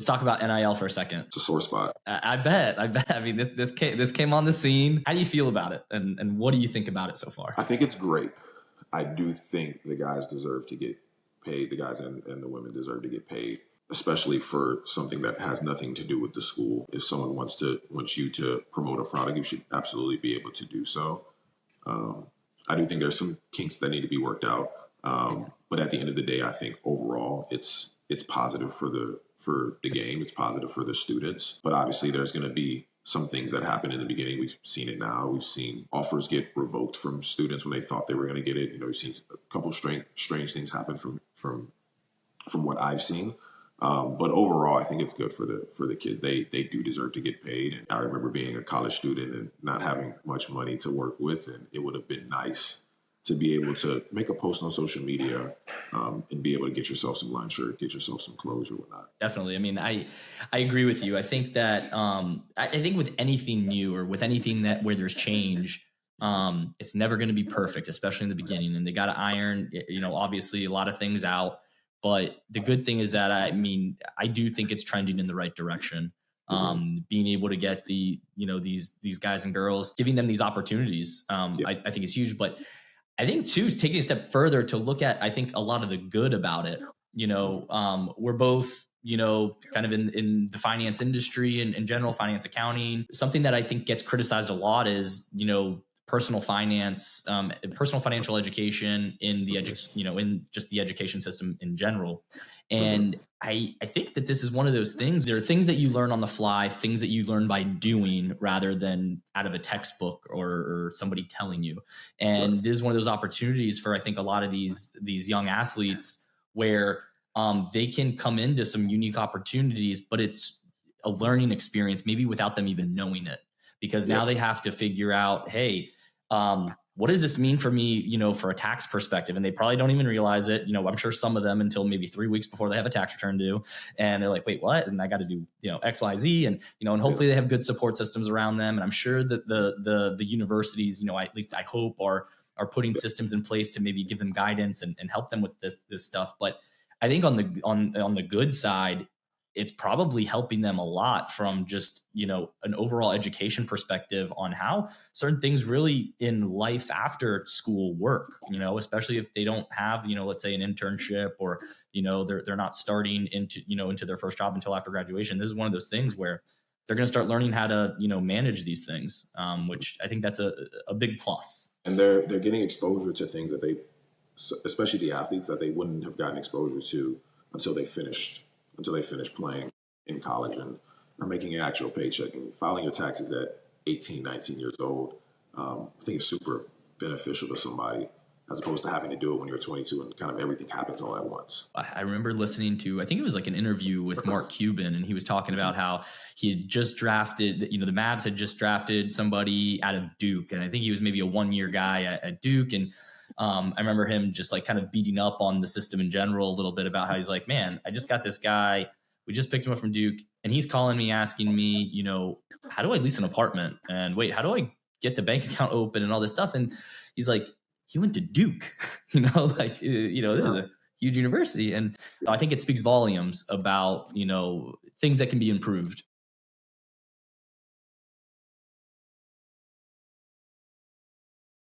talk about NIL for a second. It's a sore spot. I bet. I mean, this came on the scene. How do you feel about it? And what do you think about it so far? I think it's great. I do think the guys deserve to get paid. The guys and the women deserve to get paid, especially for something that has nothing to do with the school. If someone wants you to promote a product, you should absolutely be able to do so. I do think there's some kinks that need to be worked out. But at the end of the day, I think overall it's positive for the game. It's positive for the students. But obviously there's going to be some things that happen in the beginning. We've seen it now. We've seen offers get revoked from students when they thought they were going to get it. We've seen a couple of strange things happen from what I've seen. But overall, I think it's good for the kids. They do deserve to get paid. And I remember being a college student and not having much money to work with, and it would have been nice to be able to make a post on social media and be able to get yourself some lunch or get yourself some clothes or whatnot. Definitely. I mean, I agree with you. I think that I think with anything new or with anything where there's change, it's never going to be perfect, especially in the beginning. And they got to iron, obviously a lot of things out. But the good thing is that, I do think it's trending in the right direction. Being able to get these guys and girls, giving them these opportunities, I think is huge. But I think too, is taking a step further to look at, I think, a lot of the good about it. We're both, kind of in the finance industry and in general finance accounting. Something that I think gets criticized a lot is, personal finance, personal financial education in the in just the education system in general. And I think that this is one of those things. There are things that you learn on the fly, things that you learn by doing rather than out of a textbook or somebody telling you. And this is one of those opportunities for, I think, a lot of these young athletes where they can come into some unique opportunities, but it's a learning experience, maybe without them even knowing it, because now they have to figure out, hey, what does this mean for me, for a tax perspective? And they probably don't even realize it. I'm sure some of them until maybe 3 weeks before they have a tax return due. And they're like, wait, what? And I got to do, X, Y, Z. And, and hopefully they have good support systems around them. And I'm sure that the universities, at least I hope are putting systems in place to maybe give them guidance and help them with this stuff. But I think on the good side, it's probably helping them a lot from just, an overall education perspective on how certain things really in life after school work, especially if they don't have, let's say an internship or, they're not starting into their first job until after graduation. This is one of those things where they're going to start learning how to, manage these things, which I think that's a big plus. And they're getting exposure to things that especially the athletes, that they wouldn't have gotten exposure to until they finished playing in college and are making an actual paycheck and filing your taxes at 18, 19 years old. I think it's super beneficial to somebody as opposed to having to do it when you're 22 and kind of everything happens all at once. I remember listening to, I think it was like an interview with Mark Cuban, and he was talking about how he had just drafted, the Mavs had just drafted somebody out of Duke. And I think he was maybe a 1-year guy at Duke. And I remember him just like kind of beating up on the system in general a little bit about how he's like, man, I just got this guy. We just picked him up from Duke and he's calling me asking me, how do I lease an apartment? And wait, how do I get the bank account open and all this stuff? And he's like, he went to Duke, this is a huge university. And I think it speaks volumes about, things that can be improved